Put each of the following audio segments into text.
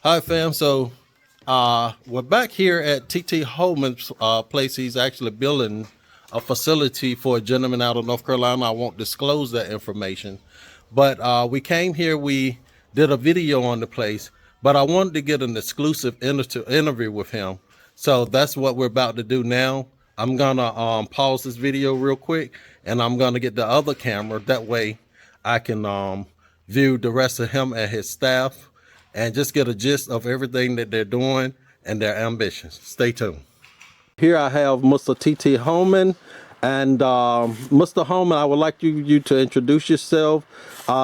Hi, fam. So we're back here at TT-Hallman's place. He's actually building a facility for a gentleman out of North Carolina. I won't disclose that information. But we came here, we did a video on the place, but I wanted to get an exclusive interview with him. So that's what we're about to do now. I'm going to pause this video real quick, and I'm going to get the other camera. That way I can view the rest of him and his staff and just get a gist of everything that they're doing and their ambitions. Stay tuned. Here I have Mr. TT-Hallman. And Mr. Hallman, I would like you to introduce yourself.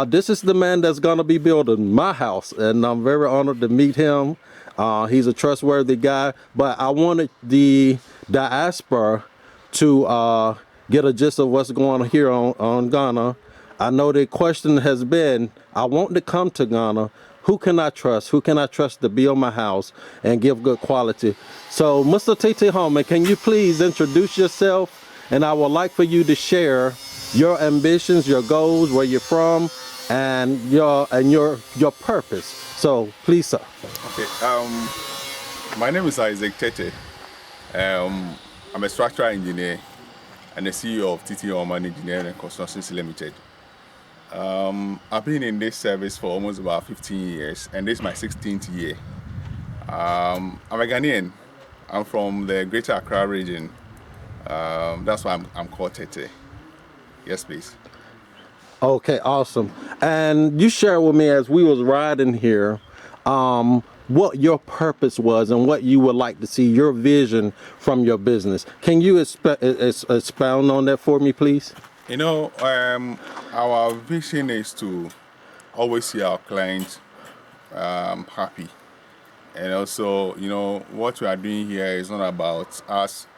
This is the man that's going to be building my house, and I'm very honored to meet him. He's a trustworthy guy, but I wanted the diaspora to get a gist of what's going on here on Ghana. I know the question has been, I want to come to Ghana. Who can I trust? Who can I trust to build my house and give good quality? So, Mr. TT-Hallman, can you please introduce yourself? And I would like for you to share your ambitions, your goals, where you're from, and your purpose. So, please, sir. Okay. My name is Isaac Tete. I'm a structural engineer and the CEO of TT-Hallman Engineering and Constructions Limited. I've been in this service for almost about 15 years, and this is my 16th year. I'm a Ghanaian. I'm from the Greater Accra region. That's why I'm called Tete. Yes, please. Okay, awesome. And you share with me as we was riding here, what your purpose was and what you would like to see, your vision from your business. Can you expound on that for me, please? You know, our vision is to always see our clients happy. And also, you know, what we are doing here is not about us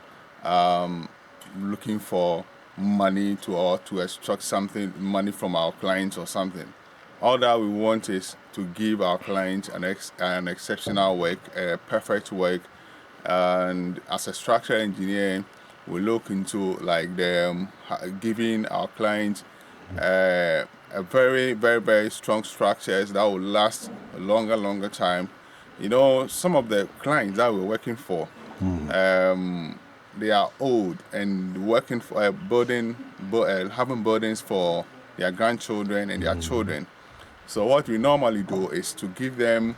looking for money to extract money from our clients or something. All that we want is to give our clients an exceptional work, a perfect work. And as a structural engineer, we look into like giving our clients a very, very, very strong structures that will last a longer time. You know, some of the clients that we're working for, they are old and working for having burdens for their grandchildren and their children. So what we normally do is to give them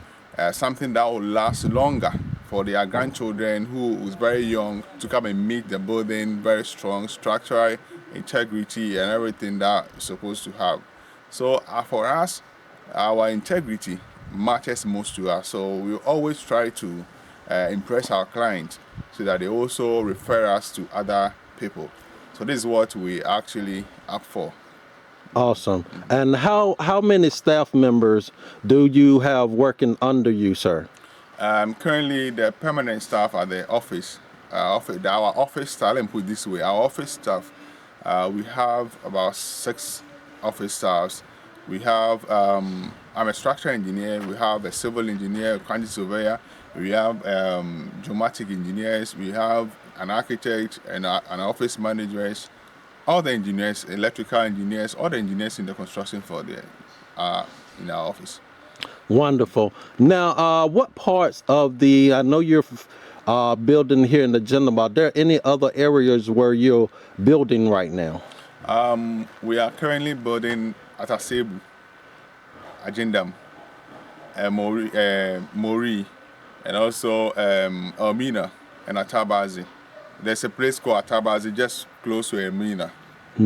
something that will last longer for their grandchildren who is very young to come and meet the building, very strong structural integrity and everything that it's supposed to have. So for us, our integrity matters most to us. So we always try to impress our clients so that they also refer us to other people. So this is what we actually up for. Awesome. And how many staff members do you have working under you, sir? Currently, the permanent staff at the office, our office staff, let me put it this way, our office staff, we have about 6 office staffs. We have, I'm a structural engineer, we have a civil engineer, a quantity surveyor, we have geomatic engineers, we have an architect and an office managers, all the engineers, electrical engineers, all the engineers in the construction for in our office. Wonderful. Now, what parts of I know you're building here in the Gentleman, are there any other areas where you're building right now? We are currently building at Asebu, Agendam, Mori, and also Elmina and Atabazi. There's a place called Atabazi just close to Elmina.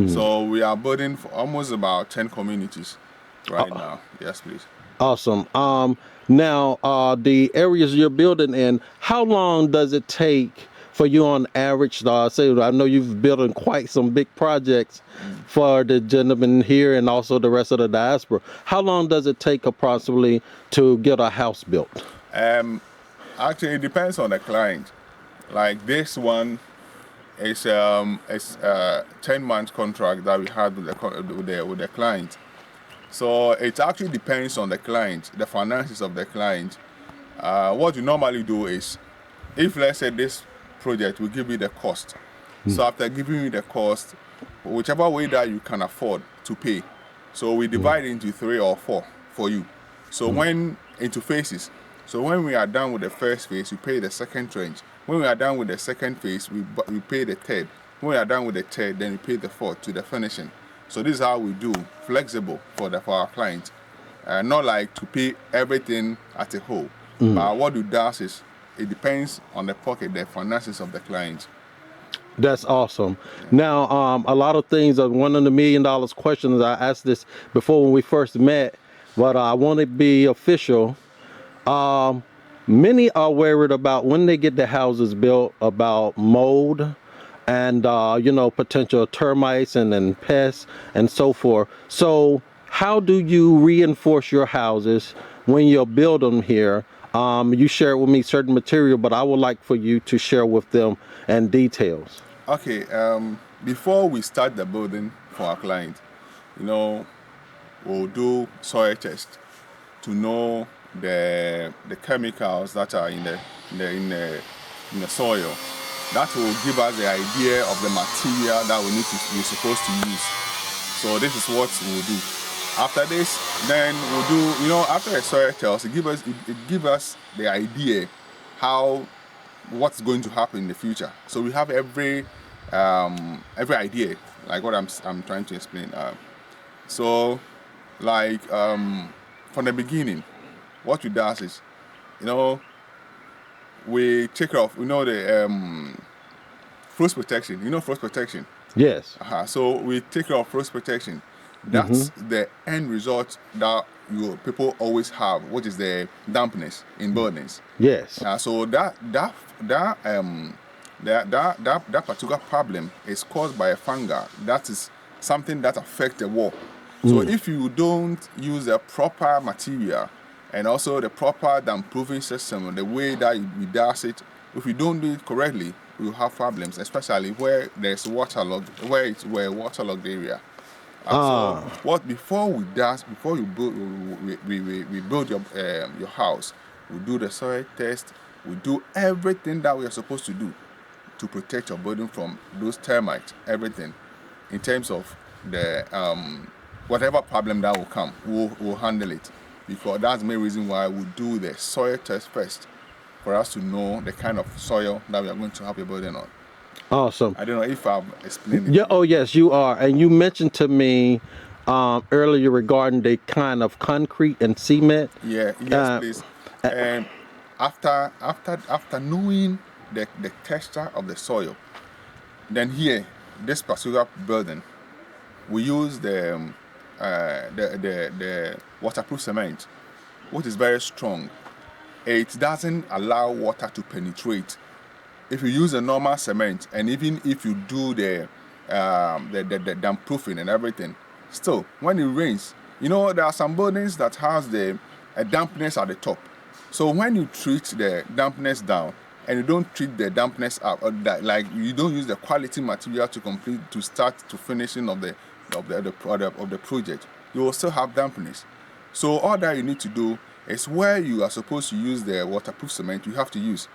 So we are building for almost about 10 communities right now. Yes, please. Awesome. Now, the areas you're building in, how long does it take for you on average? Say, I know you've built in quite some big projects for the gentleman here and also the rest of the diaspora. How long does it take approximately to get a house built? Actually, it depends on the client. Like this one is a 10-month contract that we had with the client. So it actually depends on the client, the finances of the client. What you normally do is, if let's say this project will give you the cost, so after giving you the cost, whichever way that you can afford to pay, so we divide into 3 or 4 for you. So when into phases, So when we are done with the first phase, we pay the second trench. When we are done with the second phase, we pay the third. When we are done with the third, then we pay the fourth to the finishing. So this is how we do, flexible for our clients. Not like to pay everything at a whole. But what it does is, it depends on the pocket, the finances of the client. That's awesome. Now, a lot of things, one of the $1 million questions, I asked this before when we first met, but I want to be official. Many are worried about when they get the houses built about mold and, potential termites and then pests and so forth. So how do you reinforce your houses when you build them here? You share with me certain material, but I would like for you to share with them and details. Okay, before we start the building for our client, we'll do soil test to know the chemicals that are in the soil. That will give us the idea of the material that we're supposed to use. So this is what we'll do. After this, then we'll do, after a soil test, it give us the idea what's going to happen in the future. So we have every idea, like what I'm trying to explain. From the beginning, what we do is, we take off, the frost protection. Frost protection. Yes. So we take off frost protection. That's the end result that people always have, which is the dampness in buildings. Yes. So that particular problem is caused by a fungi. That is something that affects the wall. So if you don't use the proper material and also the proper damp-proofing system, the way that we does it, if you don't do it correctly, we'll have problems, especially where there's waterlogged, where it's waterlogged area. So before you build, we build your house, we do the soil test, we do everything that we are supposed to do to protect your building from those termites, everything, in terms of the whatever problem that will come, we'll handle it, because that's the main reason why we do the soil test first, for us to know the kind of soil that we are going to have your building on. Awesome. I don't know if I've explained it. Yeah. Oh, yes, you are. And you mentioned to me earlier regarding the kind of concrete and cement. Yes, please. After knowing the texture of the soil, then here, this particular building, we use the waterproof cement, which is very strong. It doesn't allow water to penetrate. If you use a normal cement, and even if you do the damp proofing and everything, still when it rains, there are some buildings that has the dampness at the top. So when you treat the dampness down and you don't treat the dampness up, or like you don't use the quality material to start to finishing of the project, you will still have dampness. So all that you need to do is, where you are supposed to use the waterproof cement, you have to use.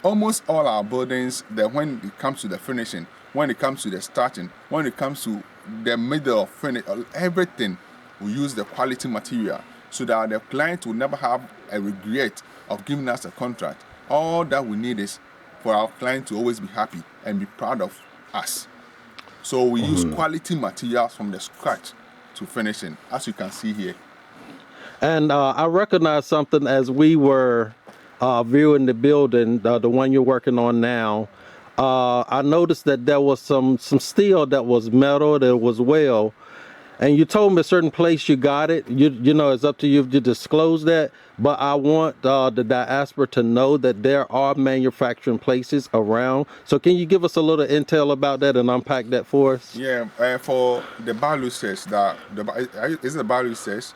Almost all our buildings, that when it comes to the finishing, when it comes to the starting, when it comes to the middle of finish, everything, we use the quality material, so that the client will never have a regret of giving us a contract. All that we need is for our client to always be happy and be proud of us. So we use quality materials from the scratch to finishing, as you can see here. And I recognize something as we were viewing the building, the one you're working on now. I noticed that there was some steel that was metal, that was well. And you told me a certain place you got it. It's up to you to disclose that. But I want the diaspora to know that there are manufacturing places around. So can you give us a little intel about that and unpack that for us? Yeah, for the balusters, is it the balusters?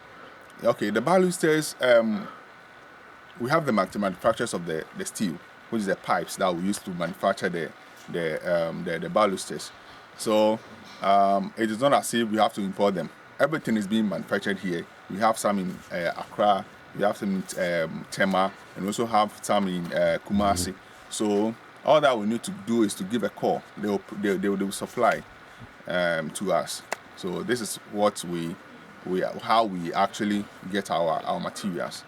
Okay, the balusters, we have the manufacturers of the steel, which is the pipes that we use to manufacture the balusters. So it is not as if we have to import them. Everything is being manufactured here. We have some in Accra, we have some in Tema, and we also have some in Kumasi. So all that we need to do is to give a call. They will supply to us. So this is what how we actually get our materials.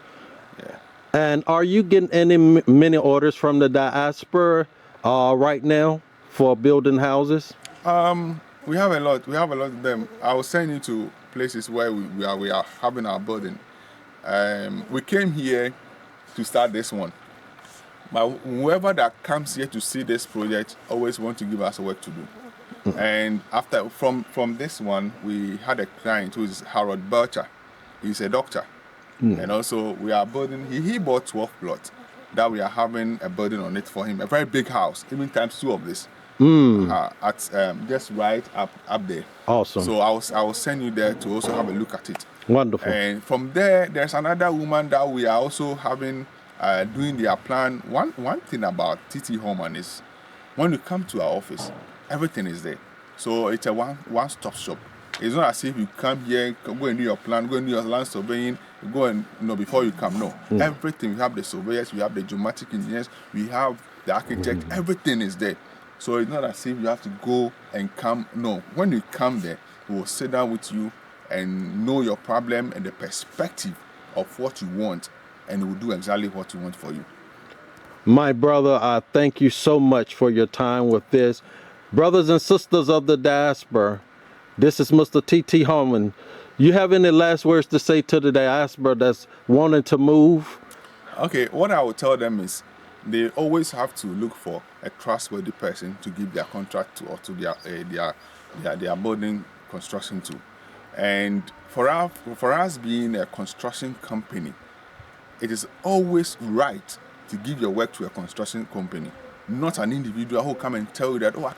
Yeah. And are you getting any many orders from the diaspora right now for building houses? We have a lot. We have a lot of them. I will send you to places where we are having our building. We came here to start this one. But whoever that comes here to see this project always want to give us work to do. And after from this one, we had a client who is Harold Belcher. He's a doctor. And also we are building, he bought 12 plots that we are having a building on it for him, a very big house, even times 2 of this. At just right up there. Awesome. So I will send you there to also have a look at it. Wonderful. And from there, there's another woman that we are also having doing their plan. One thing about TT-Hallman is when you come to our office, everything is there. So it's a one-stop shop. It's not as if you come here, go and do your plan, go and do your land surveying, go and before you come. No, everything. We have the surveyors, we have the geometric engineers, we have the architect. Everything is there. So it's not as if you have to go and come. No, when you come there, we will sit down with you and know your problem and the perspective of what you want, and we'll do exactly what you want for you. My brother, I thank you so much for your time with this. Brothers and sisters of the diaspora, this is Mr. TT-Hallman. You have any last words to say to the diaspora that's wanting to move? Okay, what I will tell them is they always have to look for a trustworthy person to give their contract to or to their building construction to. And for us being a construction company, it is always right to give your work to a construction company, not an individual who come and tell you that, oh, I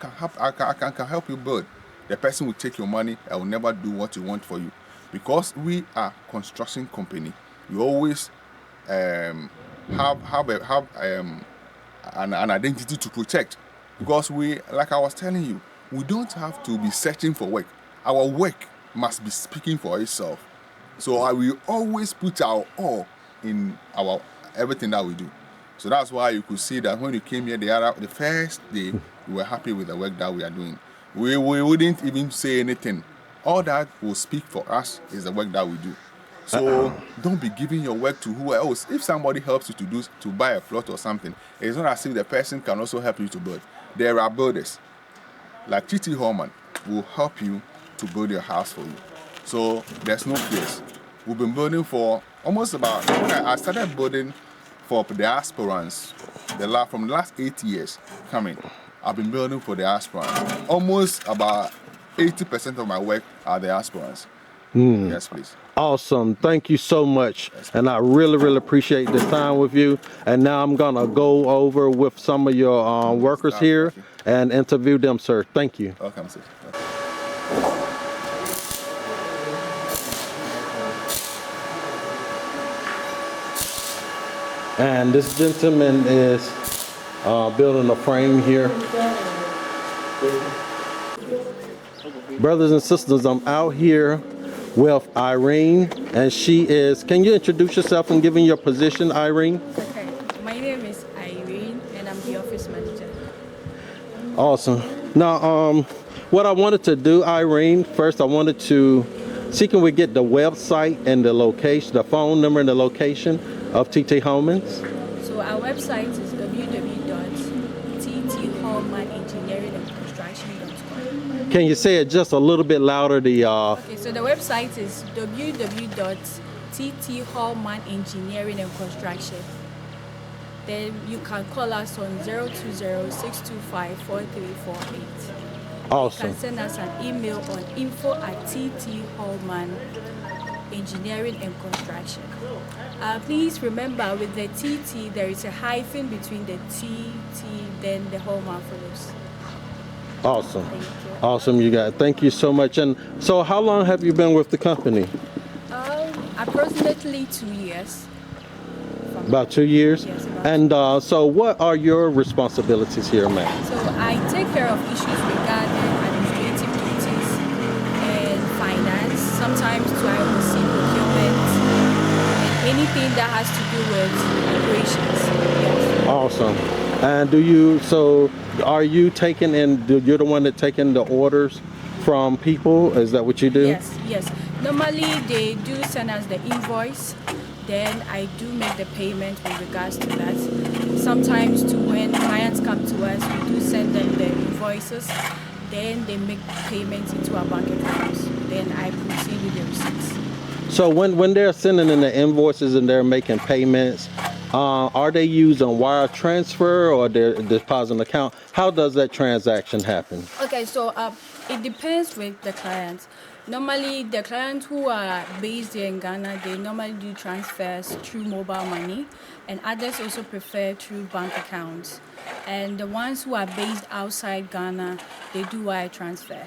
can help you build. The person will take your money and will never do what you want for you. Because we are a construction company, we always have an identity to protect. Because we, like I was telling you, we don't have to be searching for work. Our work must be speaking for itself. So I will always put our all in our everything that we do. So that's why you could see that when you came here the first day, we were happy with the work that we are doing. We wouldn't even say anything. All that will speak for us is the work that we do. So don't be giving your work to who else. If somebody helps you to buy a plot or something, it's not as if the person can also help you to build. There are builders. Like TT-Hallman will help you to build your house for you. So there's no fears. We've been building for almost about, when I started building for the aspirants, from the last 8 years coming, I've been building for the aspirants. Almost about 80% of my work are the aspirants. Yes, please. Awesome. Thank you so much. And I really, really appreciate this time with you. And now I'm going to go over with some of your workers here and interview them, sir. Thank you. Welcome, sir. And this gentleman is building a frame here. Brothers and sisters, I'm out here with Irene, and she is, can you introduce yourself and give me your position, Irene? Okay, my name is Irene and I'm the office manager. Awesome. Now, what I wanted to do, Irene, first I wanted to see can we get the website and the location, the phone number and the location of TT-Hallman's. So our website is www.tt-hallmanengineeringandconstruction.com. Can you say it just a little bit louder? Okay, so the website is www.tt-hallmanengineeringandconstruction. Then you can call us on 020-625-4348. Awesome. You can send us an email on info@tt-hallman engineering and construction. Please remember, with the TT there is a hyphen between the TT, then the Hallman follows. Awesome. Thank you. Awesome, you guys. Thank you so much. And so how long have you been with the company? Approximately 2 years. About 2 years? Yes, about And so what are your responsibilities here, ma'am? So I take care of issues regarding administrative duties and finance. Sometimes I oversee procurement and anything that has to do with operations. Yes. Awesome. And are you taking in, you're the one that taking the orders from people? Is that what you do? Yes, yes. Normally they do send us the invoice, then I do make the payment with regards to that. Sometimes too, when clients come to us, we do send them the invoices, then they make payments into our bank accounts. Then I proceed with the receipts. So when they're sending in the invoices and they're making payments, are they using wire transfer or they're depositing account? How does that transaction happen? Okay, so it depends with the clients. Normally, the clients who are based here in Ghana, they normally do transfers through mobile money, and others also prefer through bank accounts. And the ones who are based outside Ghana, they do wire transfer.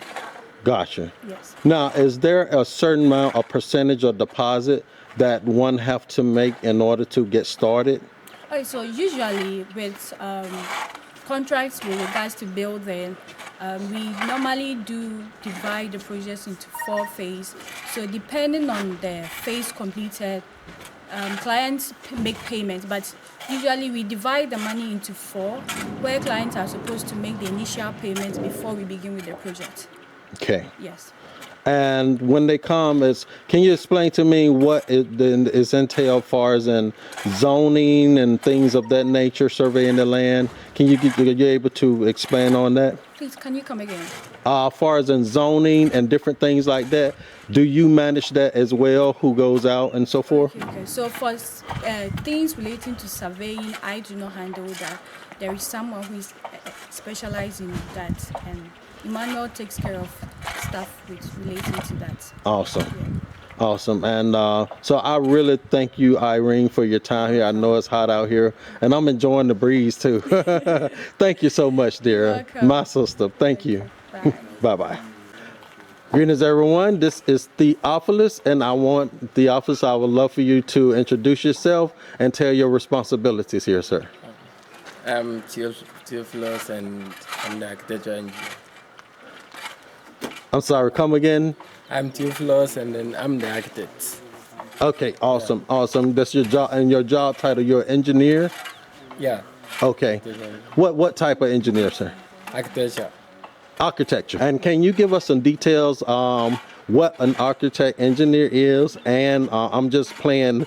Gotcha. Yes. Now, is there a certain amount, a percentage of deposit that one have to make in order to get started? Okay, so usually with contracts with regards to building, we normally do divide the projects into 4 phases. So depending on the phase completed, clients make payments, but usually we divide the money into 4, where clients are supposed to make the initial payments before we begin with the project. Okay. Yes. And when they come, can you explain to me what is entailed as far as in zoning and things of that nature, surveying the land? Are you able to expand on that? Please, can you come again? As far as in zoning and different things like that, do you manage that as well? Who goes out and so forth? Okay. So for things relating to surveying, I do not handle that. There is someone who is specialized in that, and Emmanuel takes care of stuff relating to that. Awesome. Yeah. Awesome. And so I really thank you, Irene, for your time here. I know it's hot out here, and I'm enjoying the breeze too. Thank you so much, dear. You're welcome. My sister. Thank you. Bye. Bye-bye. Greetings, everyone. This is Theophilus, and I would love for you to introduce yourself and tell your responsibilities here, sir. I'm Theophilus, and I'm the architecture engineer. I'm sorry, come again? I'm Theophilus, and then I'm the architect. Okay, awesome, awesome. That's your job, and your job title, you're an engineer? Yeah. Okay. What type of engineer, sir? Architecture. Architecture. And can you give us some details what an architect engineer is? And I'm just playing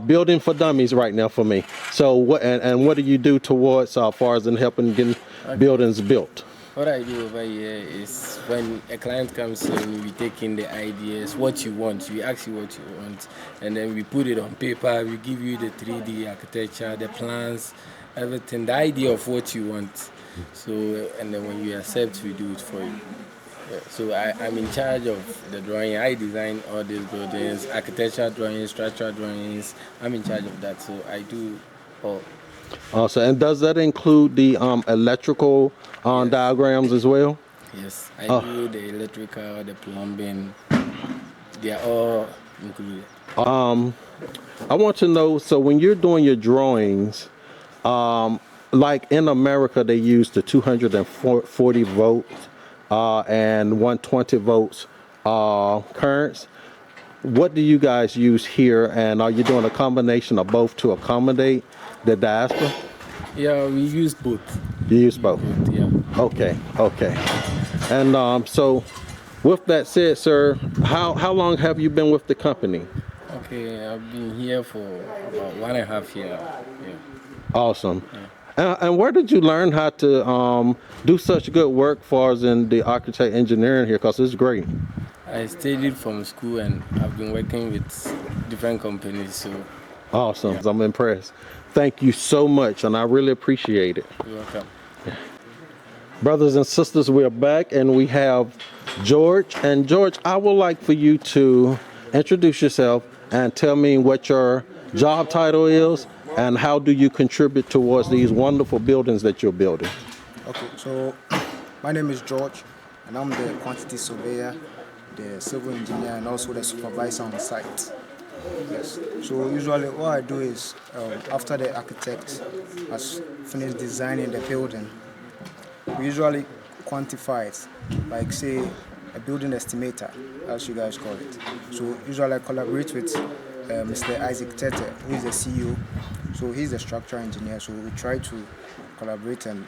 building for dummies right now for me. So what do you do towards far as in helping getting buildings built? What I do over here is when a client comes in, we take in the ideas, what you want. We ask you what you want, and then we put it on paper. We give you the 3D architecture, the plans, everything, the idea of what you want. So, and then when you accept, we do it for you. Yeah, so I'm in charge of the drawing. I design all these buildings, architectural drawings, structural drawings. I'm in charge of that, so I do all. Also, and does that include the electrical diagrams as well? Yes, I do the electrical, the plumbing. They are all included. I want to know, so when you're doing your drawings, like in America, they use the 240 volts and 120 volts currents. What do you guys use here, and are you doing a combination of both to accommodate the diaspora? Yeah, we use both. You use both? Yeah. Okay, okay. And so with that said, sir, how long have you been with the company? Okay, I've been here for about 1.5 years. Yeah. Awesome. And where did you learn how to do such good work far as in the architect engineering here? Because it's great. I studied from school and I've been working with different companies. So. Awesome. Yeah. I'm impressed. Thank you so much, and I really appreciate it. You're welcome. Brothers and sisters, we're back, and we have George. And George, I would like for you to introduce yourself and tell me what your job title is and how do you contribute towards these wonderful buildings that you're building. Okay, so my name is George, and I'm the quantity surveyor, the civil engineer, and also the supervisor on the site. Yes. So usually what I do is after the architect has finished designing the building, we usually quantify it, like say a building estimator, as you guys call it. So usually I collaborate with Mr. Isaac Tete, who is the CEO. So he's the structural engineer. So we try to collaborate and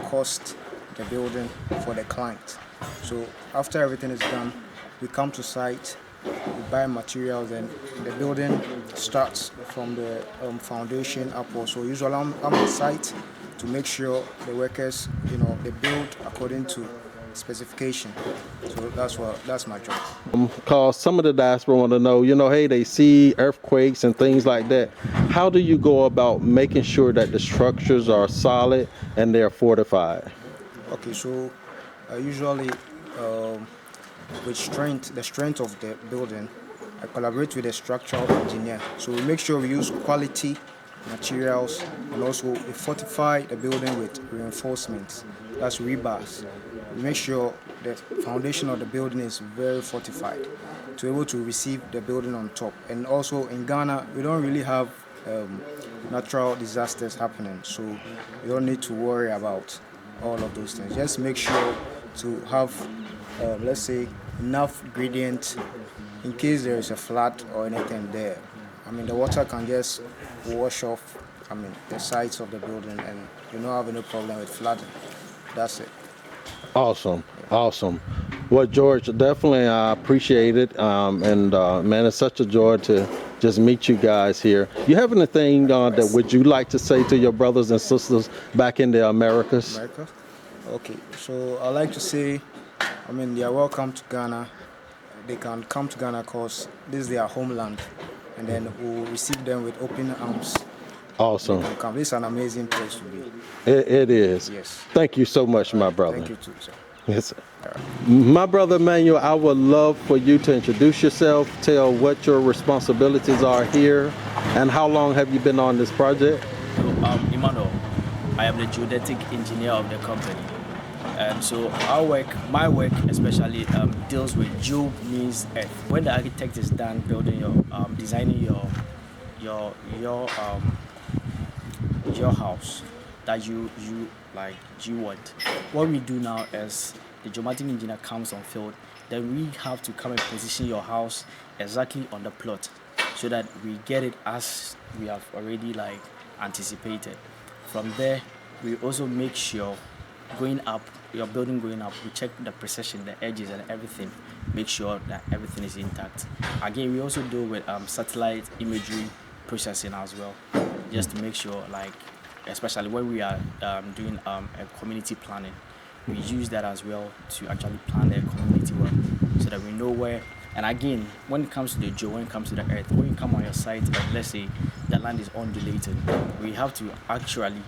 cost the building for the client. So after everything is done, we come to site we buy materials, and the building starts from the foundation upwards. So usually I'm on site to make sure the workers, they build according to specification. So that's my job. Because some of the diaspora want to know, hey, they see earthquakes and things like that. How do you go about making sure that the structures are solid and they're fortified? Okay, so usually with the strength of the building, I collaborate with a structural engineer. So we make sure we use quality materials, and also we fortify the building with reinforcements. That's rebars. We make sure the foundation of the building is very fortified to be able to receive the building on top. And also in Ghana, we don't really have natural disasters happening, so you don't need to worry about all of those things. Just make sure to have, let's say, enough gradient in case there is a flood or anything there. I mean, the water can just wash off, the sides of the building, and you don't have any problem with flooding. That's it. Awesome. Well, George, definitely I appreciate it. And man, it's such a joy to just meet you guys here. You have anything that would you like to say to your brothers and sisters back in the Americas? America? Okay, so I like to say, they are welcome to Ghana. They can come to Ghana because this is their homeland, and then we'll receive them with open arms. Awesome. They can come. This is an amazing place to be. It is. Yes. Thank you so much, my brother. Thank you too, sir. Yes, sir. My brother Emmanuel, I would love for you to introduce yourself, tell what your responsibilities are here, and how long have you been on this project? Emmanuel, I am the geodetic engineer of the company. So my work especially deals with geo means earth. When the architect is done building designing your house that you want, what we do now is the geomatic engineer comes on field, then we have to come and position your house exactly on the plot so that we get it as we have already anticipated. From there, we also make sure your building going up, we check the precision, the edges and everything, make sure that everything is intact. Again, we also deal with satellite imagery processing as well, just to make sure, especially when we are doing a community planning, we use that as well to actually plan the community work so that we know where. And again, when it comes to the geo, when it comes to the earth, when you come on your site and let's say the land is undulated, we have to actually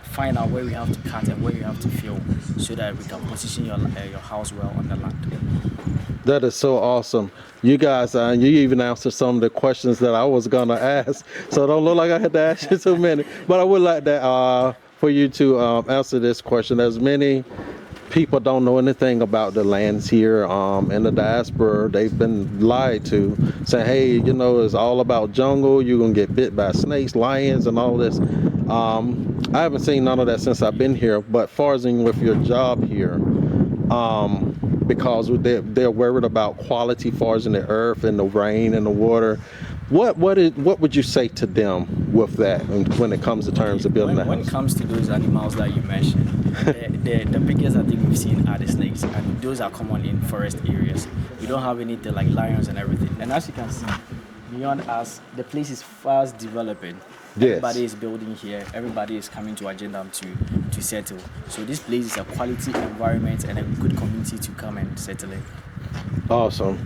find out where we have to cut and where we have to fill so that we can position your house well on the land. That is so awesome. You guys, you even answered some of the questions that I was going to ask, so don't look like I had to ask you too many. But I would like that for you to answer this question. As many people don't know anything about the lands here in the diaspora. They've been lied to, saying, hey, it's all about jungle. You're going to get bit by snakes, lions, and all this. I haven't seen none of that since I've been here, but far as in with your job here, because they're worried about quality far as in the earth and the rain and the water. What would you say to them with that when it comes to terms of building a house? When it comes to those animals that you mentioned, the biggest I think we've seen are the snakes, and those are common in forest areas. We don't have anything like lions and everything. And as you can see, beyond us, the place is fast developing. Yes. Everybody is building here. Everybody is coming to Agendam to settle. So this place is a quality environment and a good community to come and settle in. Awesome.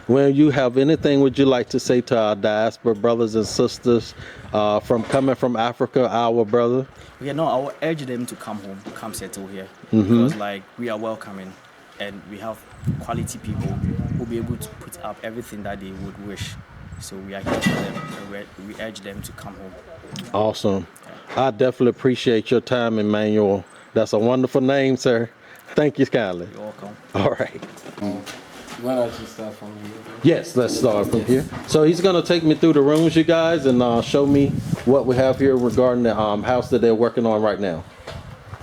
When you have anything would you like to say to our diaspora brothers and sisters coming from Africa, our brother? Yeah, no, I will urge them to come home, come settle here. Because we are welcoming and we have quality people who will be able to put up everything that they would wish. So we are here for them and we urge them to come home. Awesome. I definitely appreciate your time, Emmanuel. That's a wonderful name, sir. Thank you kindly. You're welcome. All right. You want us to start from here? Yes, let's start from here. So he's going to take me through the rooms, you guys, and show me what we have here regarding the house that they're working on right now.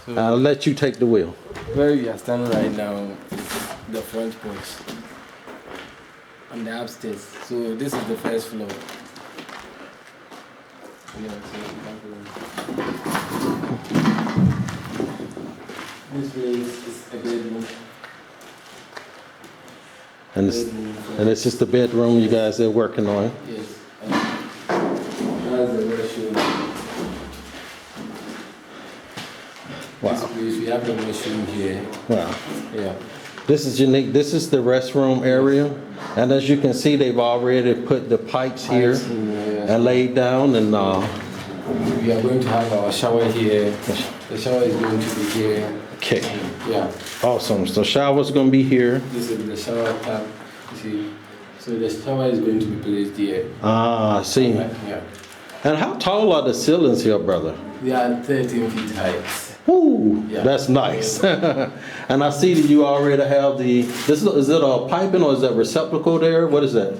So I'll let you take the wheel. where we are standing right now is the front porch on the upstairs. So this is the first floor. Yeah, so this place is a bedroom. And this is the bedroom you guys are working on. Yes. That's the restroom. Wow. This place, we have the restroom here. Wow. Yeah. This is unique. This is the restroom area. And as you can see, they've already put the pipes here and laid down. And we are going to have our shower here. The shower is going to be here. okay, Yeah. awesome. So shower's gonna be here. This is the shower tap. You see. So the shower is going to be placed here. Ah, I see. Yeah. And how tall are the ceilings here, brother? They are 13 feet high. Woo, Yeah. that's nice. And I see that you already have is it a piping or is that receptacle there? What is that?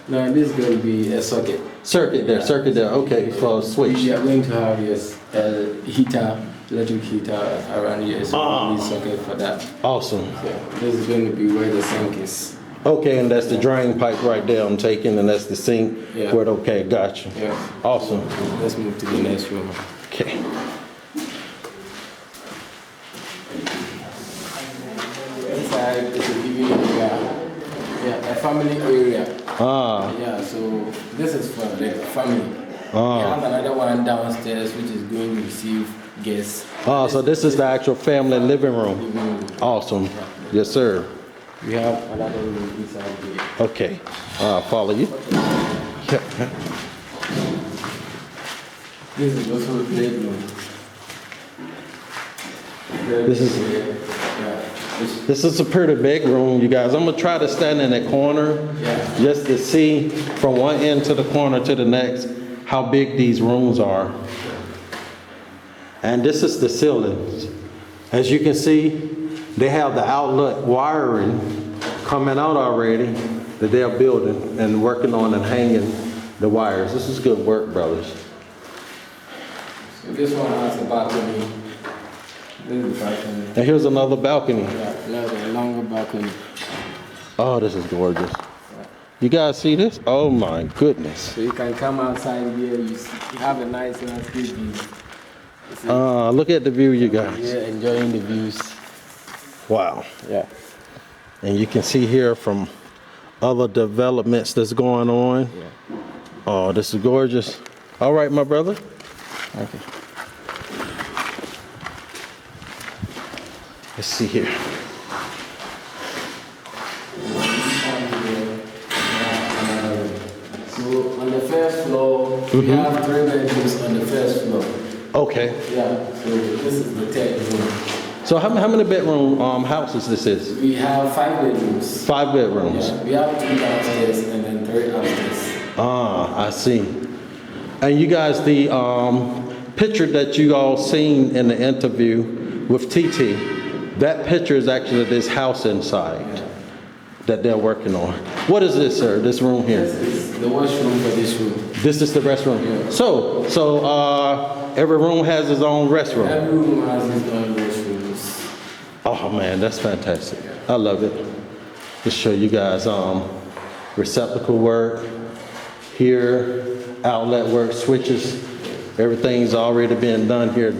Now this is going to be a socket. Circuit there, okay, for a switch. We are going to have, yes, a heater, electric heater around here. So we need socket for that. Awesome. So this is going to be where the sink is. Okay, and that's the drain pipe right there I'm taking, and that's the sink. Yeah. Okay, gotcha. Yeah. Awesome. Let's move to the next room. Okay. Inside is a living area. Yeah, a family area. Ah, Yeah, so this is for the family. We ah. have another one downstairs which is going to receive guests. Ah, so this is the actual family living room. Living room. Awesome. Yes, sir. We have another room inside here. Okay, I'll follow you. This is also a bedroom. This is- Yeah. This is a pretty big room, you guys. I'm gonna try to stand in the corner Yeah. just to see from one end to the corner to the next how big these rooms are. And this is the ceilings. As you can see, they have the outlet wiring coming out already that they're building and working on and hanging the wires. This is good work, brothers. So this one has a balcony. This is the balcony. And here's another balcony. Yeah, another longer balcony. Oh, this is gorgeous. You guys see this? Oh my goodness. So you can come outside here. You have a nice landscape view. You see? Look at the view, you guys. Yeah, enjoying the views. Wow. Yeah. And you can see here from other developments that's going on. Yeah. Oh, this is gorgeous. All right, my brother. Okay. Let's see here. So on the first floor, we have 3 bedrooms on the first floor. Okay. Yeah. So this is the third room. So how many bedroom houses this is? We have 5 bedrooms. 5 bedrooms. Yeah. We have 2 downstairs and then 3 upstairs. Ah, I see. And you guys, the picture that you all seen in the interview with TT, that picture is actually this house inside that they're working on. What is this, sir? This room here? This is the washroom for this room. This is the restroom. Yeah. So every room has its own restroom. Every room has its own washrooms. Oh man, that's fantastic. I love it. Just show you guys receptacle work here, outlet work, switches. Everything's already been done here.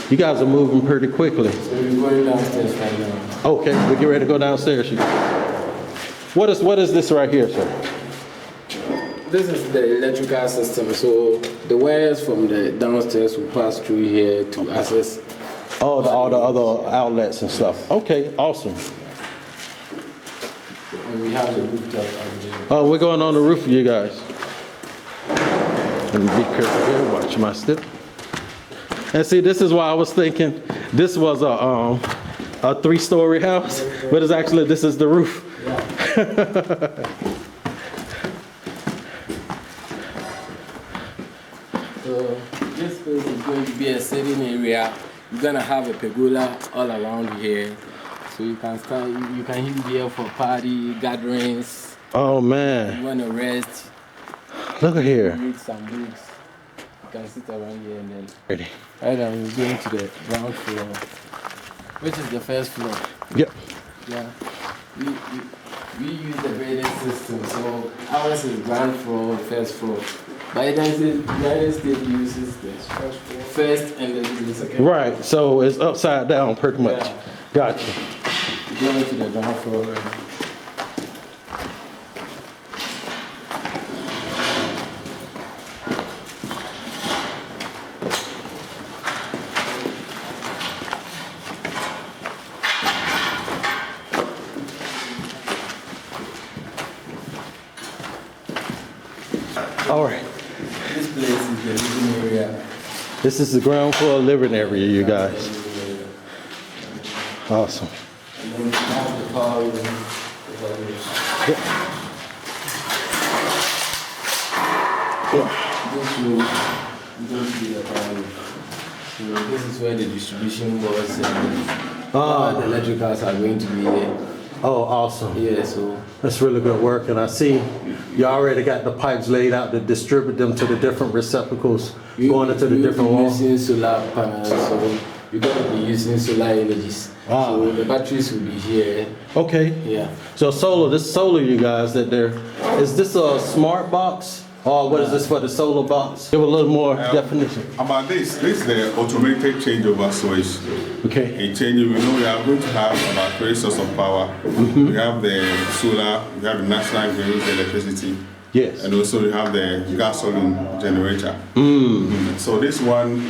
You guys are moving pretty quickly. So we're going downstairs right now. Okay, we get ready to go downstairs. What is this right here, sir? This is the electrical system. So the wires from the downstairs will pass through here to access. Oh, all the other outlets and stuff. Okay, awesome. And we have the rooftop over there. Oh, we're going on the roof, you guys. Let me be careful here. Watch my step. And see, this is why I was thinking this was a 3-story house, but it's actually this is the roof. So this space is going to be a sitting area. You're gonna have a pergola all around here. So you can you can use here for party, gatherings. Oh You man, wanna rest, look at here. read some books. You can sit around here and then Ready? right now we're going to the ground floor, which is the first floor. Yep. Yeah. We use the grading system, so ours is ground floor, first floor. But the United States uses the first and the second. Right. So it's upside down, pretty much. Yeah. Gotcha. Going to the ground floor. All right. This place is the living area. This is the ground floor living area, you guys. Awesome. And then we have the power room over here. This room is going to be the power room. So this is where the distribution boards and the electricals are going to be here. Oh, awesome. Yeah, so That's really good work. And I see you already got the pipes laid out to distribute them to the different receptacles going into the different walls. Using solar panels, so you're going to be using solar energies. So the batteries will be here. Okay. Yeah. So this solar, you guys, is this a smart box? Or what is this for the solar box? Give a little more definition. About this is the automated changeover switch. Okay. A change, we know we are going to have about 3 sources of power. We have the solar, we have the national grid, the electricity. Yes. And also we have the gasoline generator. So this one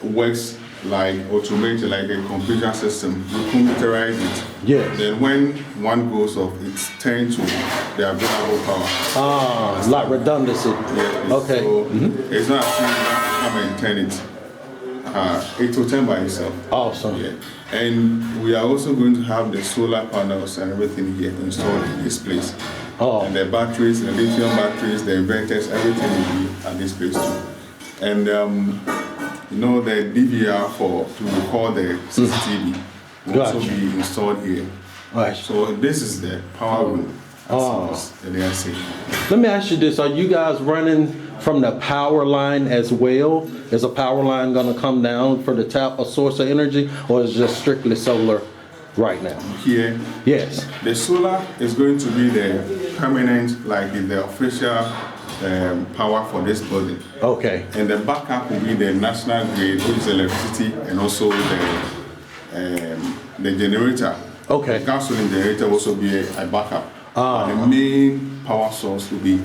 works like automated, like a computer system. You computerize it. Yes. Then when one goes off, it's turned to the available power. Like redundancy. Yeah, Okay. So it's not as if you have to come and turn it. It will turn by itself. Awesome. Yeah. And we are also going to have the solar panels and everything here installed in this place. And the batteries, the lithium batteries, the inverters, everything will be at this place too. And you know, the DVR to record the CCTV will also be installed here. Right. So this is the power room. As they are saying. Let me ask you this. Are you guys running from the power line as well? Is a power line going to come down for the tap a source of energy, or is it just strictly solar right now? Here, yes. The solar is going to be the permanent, like the official power for this building. Okay. And the backup will be the national grid, which is electricity, and also the generator. Okay. The gasoline generator will also be a backup. The main power source will be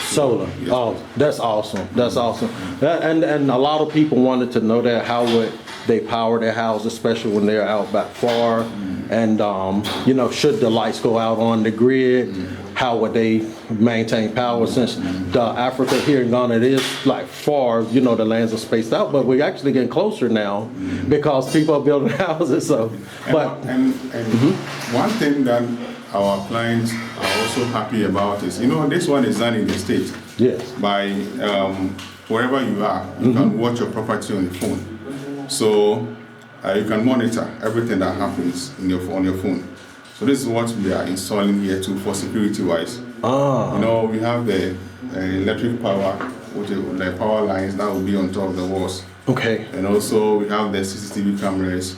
solar. Yes. Oh, that's awesome. That's awesome. And a lot of people wanted to know that how would they power their house, especially when they're out back far. And you know, should the lights go out on the grid, how would they maintain power? Since the Africa here in Ghana, it is like far, you know, the lands are spaced out, but we're actually getting closer now because people are building houses. So, one thing that our clients are also happy about is, you know, this one is done in the States. Yes. By wherever you are, you can watch your property on your phone. So you can monitor everything that happens on your phone. So this is what we are installing here too for security-wise. You know, we have the electric power, which is the power lines that will be on top of the walls. Okay. And also we have the CCTV cameras.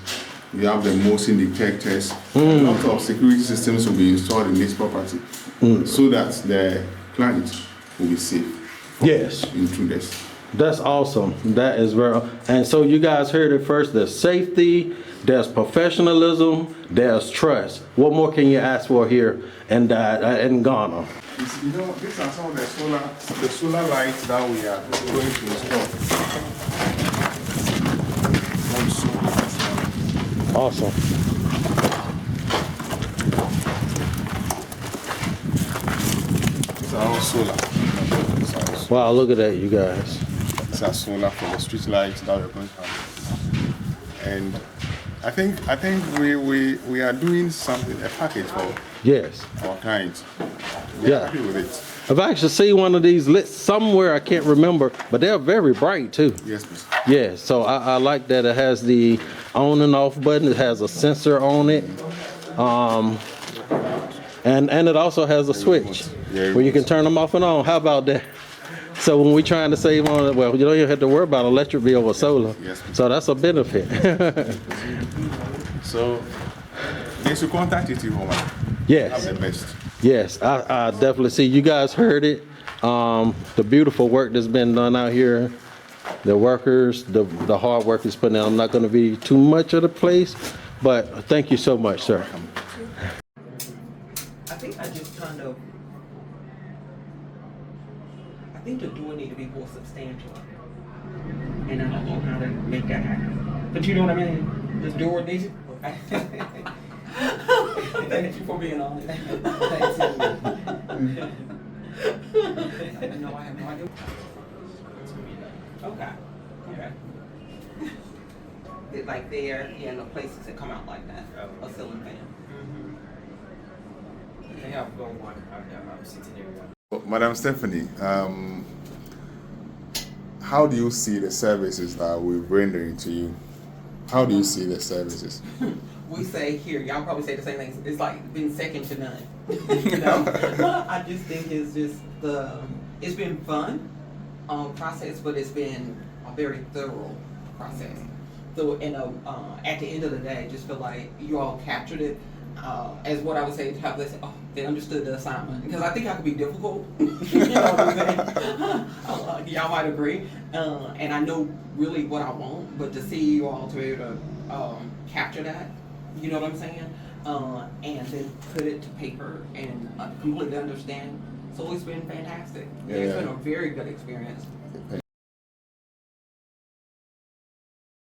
We have the motion detectors. A lot of security systems will be installed in this property so that the client will be safe. Yes. Intruders. That's awesome. That is very. And so you guys heard it first. There's safety, there's professionalism, there's trust. What more can you ask for here in Ghana? You know, these are some of the solar lights that we are going to install. Awesome. These are all solar. Wow, look at that, you guys. These are solar for the street lights that we're going to have. And I think we are doing something, a package for our clients. They're happy with it. I've actually seen one of these lit somewhere, I can't remember, but they're very bright too. Yes, please. Yeah, so I like that it has the on and off button. It has a sensor on it. And it also has a switch where you can turn them off and on. How about that? So when we're trying to save on, well, you don't even have to worry about electric bill or solar. Yes, so that's a benefit. So they should contact TT-Hallman. Yes. Have the best. Yes, I definitely see. You guys heard it. The beautiful work that's been done out here. The workers, the hard workers putting in. I'm not going to be too much of the place, but thank you so much, sir. I think the door need to be more substantial. And I don't know how to make that happen. But you know what I mean? The door needs it. Thank you for being honest. No, I have no idea. Okay. Okay. Like there, yeah, no places that come out like that. A ceiling fan. They have one sitting area. Madam Stephanie, how do you see the services that we're rendering to you? How do you see the services? We say here, y'all probably say the same thing. It's like been second to none. You know? I just think it's just it's been fun process, but it's been a very thorough process. So, at the end of the day, I just feel like you all captured it as what I would say. How they say, oh, they understood the assignment, because I think I could be difficult. You know what I'm saying? Y'all might agree, and I know really what I want, but to see you all to be able to capture that, you know what I'm saying, and then put it to paper and completely understand. So it's been fantastic. Yeah. It's been a very good experience.